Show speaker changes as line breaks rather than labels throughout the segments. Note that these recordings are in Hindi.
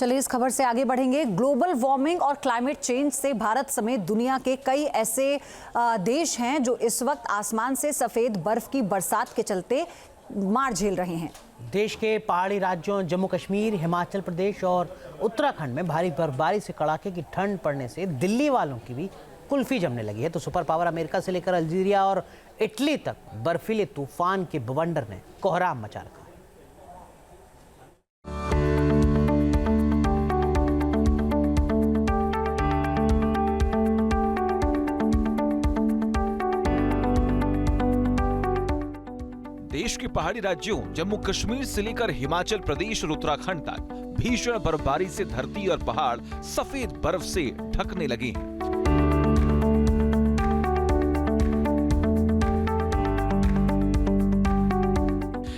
चलिए इस खबर से आगे बढ़ेंगे। ग्लोबल वार्मिंग और क्लाइमेट चेंज से भारत समेत दुनिया के कई ऐसे देश हैं जो इस वक्त आसमान से सफेद बर्फ की बरसात के चलते मार झेल रहे हैं।
देश के पहाड़ी राज्यों जम्मू कश्मीर, हिमाचल प्रदेश और उत्तराखंड में भारी बर्फबारी से कड़ाके की ठंड पड़ने से दिल्ली वालों की भी कुल्फी जमने लगी है। तो सुपर पावर अमेरिका से लेकर अल्जीरिया और इटली तक बर्फीले तूफान के बवंडर ने कोहराम मचा रखा है।
देश के पहाड़ी राज्यों जम्मू कश्मीर से लेकर हिमाचल प्रदेश और उत्तराखंड तक भीषण बर्फबारी से धरती और पहाड़ सफेद बर्फ से ढकने लगे हैं।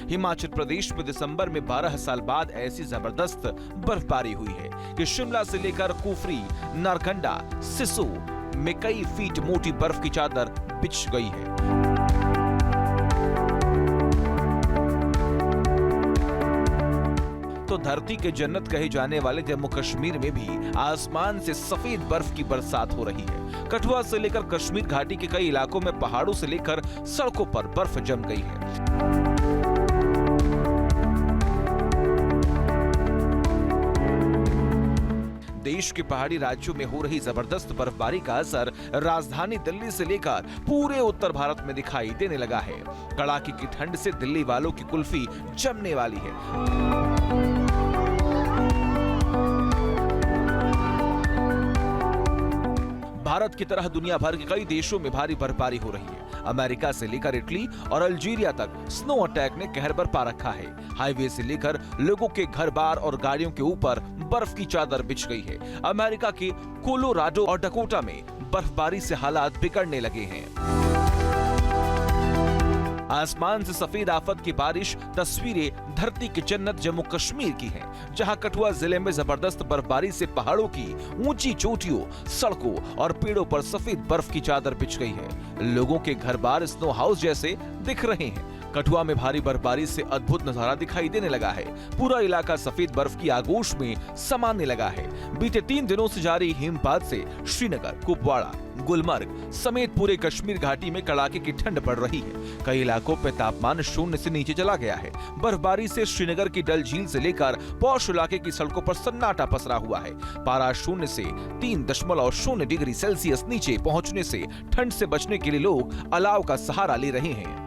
हिमाचल प्रदेश में दिसंबर में 12 साल बाद ऐसी जबरदस्त बर्फबारी हुई है कि शिमला से लेकर कुफरी, नारकंडा, सिसु में कई फीट मोटी बर्फ की चादर बिछ गई है। तो धरती के जन्नत कहे जाने वाले जम्मू कश्मीर में भी आसमान से सफेद बर्फ की बरसात हो रही है। कठुआ से लेकर कश्मीर घाटी के कई इलाकों में पहाड़ों से लेकर सड़कों पर बर्फ जम गई है। देश के पहाड़ी राज्यों में हो रही जबरदस्त बर्फबारी का असर राजधानी दिल्ली से लेकर पूरे उत्तर भारत में दिखाई देने लगा है। कड़ाके की ठंड से दिल्ली वालों की कुल्फी जमने वाली है। भारत की तरह दुनिया भर के कई देशों में भारी बर्फबारी हो रही है। अमेरिका से लेकर इटली और अल्जीरिया तक स्नो अटैक ने कहर बरपा रखा है। हाईवे से लेकर लोगों के घर बार और गाड़ियों के ऊपर बर्फ की चादर बिछ गई है। अमेरिका के कोलोराडो और डकोटा में बर्फबारी से हालात बिगड़ने लगे हैं। आसमान से सफेद आफत की बारिश तस्वीरें धरती की जन्नत जम्मू कश्मीर की हैं, जहां कठुआ जिले में जबरदस्त बर्फबारी से पहाड़ों की ऊंची चोटियों, सड़कों और पेड़ों पर सफेद बर्फ की चादर बिछ गई है। लोगों के घर बार स्नो हाउस जैसे दिख रहे हैं। कठुआ में भारी बर्फबारी से अद्भुत नजारा दिखाई देने लगा है। पूरा इलाका सफेद बर्फ की आगोश में समाने लगा है। बीते 3 दिनों से जारी हिमपात से श्रीनगर, कुपवाड़ा, गुलमर्ग समेत पूरे कश्मीर घाटी में कड़ाके की ठंड पड़ रही है। कई इलाकों पर तापमान 0 से नीचे चला गया है। बर्फबारी से श्रीनगर की डल झील से लेकर पौष इलाके की सड़कों पर सन्नाटा पसरा हुआ है। पारा 0 से 3.0 डिग्री सेल्सियस नीचे पहुंचने से ठंड से बचने के लिए लोग अलाव का सहारा ले रहे हैं।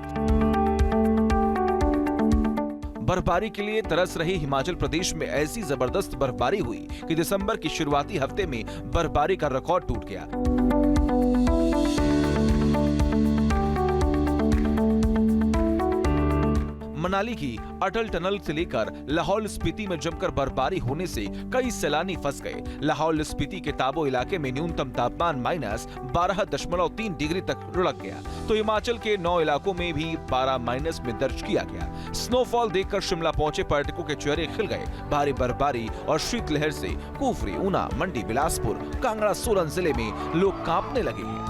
बर्फबारी के लिए तरस रहे हिमाचल प्रदेश में ऐसी जबरदस्त बर्फबारी हुई कि दिसंबर की शुरुआती हफ्ते में बर्फबारी का रिकॉर्ड टूट गया। मनाली की अटल टनल से लेकर लाहौल स्पीति में जमकर बर्फबारी होने से कई सैलानी फंस गए। लाहौल स्पीति के ताबो इलाके में न्यूनतम तापमान -12.3 डिग्री तक लुढ़क गया। तो हिमाचल के 9 इलाकों में भी 12 माइनस में दर्ज किया गया। स्नोफॉल देखकर शिमला पहुंचे पर्यटकों के चेहरे खिल गए। भारी बर्फबारी और शीतलहर से कुफरी, ऊना, मंडी, बिलासपुर, कांगड़ा, सोलन जिले में लोग कांपने लगे हैं।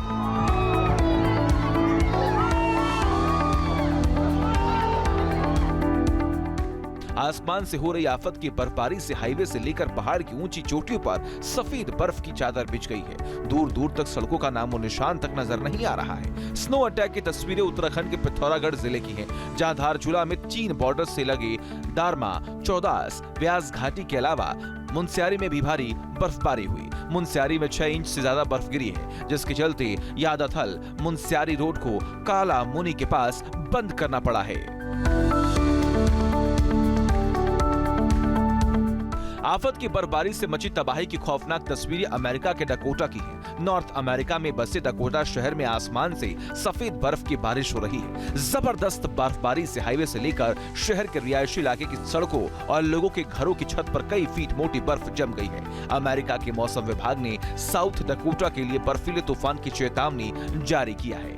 आसमान से हो रही आफत की बर्फबारी से हाईवे से लेकर पहाड़ की ऊंची चोटियों पर सफेद बर्फ की चादर बिछ गई है। दूर दूर तक सड़कों का नामो निशान तक नजर नहीं आ रहा है। स्नो अटैक की तस्वीरें उत्तराखंड के पिथौरागढ़ जिले की हैं, जहां धारचूला में चीन बॉर्डर से लगे दारमा, चौदास, व्यास घाटी के अलावा मुनस्यारी में भी भारी बर्फबारी हुई। मुनस्यारी में 6 इंच से ज्यादा बर्फ गिरी है, जिसके चलते यादाथल मुनस्यारी रोड को काला मुनि के पास बंद करना पड़ा है। आफत की बर्फबारी से मची तबाही की खौफनाक तस्वीरें अमेरिका के डकोटा की हैं। नॉर्थ अमेरिका में बसे डकोटा शहर में आसमान से सफेद बर्फ की बारिश हो रही है। जबरदस्त बर्फबारी से हाईवे से लेकर शहर के रिहायशी इलाके की सड़कों और लोगों के घरों की छत पर कई फीट मोटी बर्फ जम गई है। अमेरिका के मौसम विभाग ने साउथ डकोटा के लिए बर्फीले तूफान की चेतावनी जारी किया है।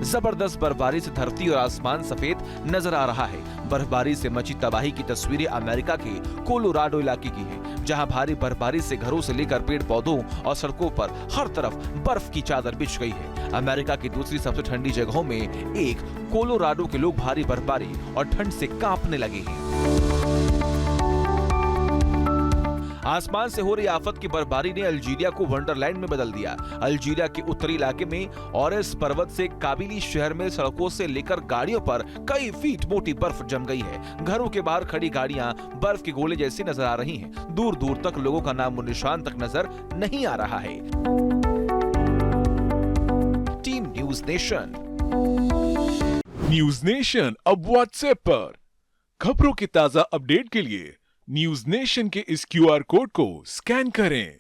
जबरदस्त बर्फबारी से धरती और आसमान सफेद नजर आ रहा है। बर्फबारी से मची तबाही की तस्वीरें अमेरिका के कोलोराडो इलाके की हैं, जहां भारी बर्फबारी से घरों से लेकर पेड़ पौधों और सड़कों पर हर तरफ बर्फ की चादर बिछ गई है। अमेरिका की दूसरी सबसे ठंडी जगहों में एक कोलोराडो के लोग भारी बर्फबारी और ठंड से कांपने लगे हैं। आसमान से हो रही आफत की बर्फबारी ने अल्जीरिया को वंडरलैंड में बदल दिया। अल्जीरिया के उत्तरी इलाके में ओरेस पर्वत से काबिली शहर में सड़कों से लेकर गाड़ियों पर कई फीट मोटी बर्फ जम गई है। घरों के बाहर खड़ी गाड़ियां बर्फ के गोले जैसी नजर आ रही हैं। दूर दूर तक लोगों का नामो निशान तक नजर नहीं आ रहा है। Team news nation.
News nation अब व्हाट्सएप पर खबरों के ताजा अपडेट के लिए न्यूज नेशन के इस क्यूआर कोड को स्कैन करें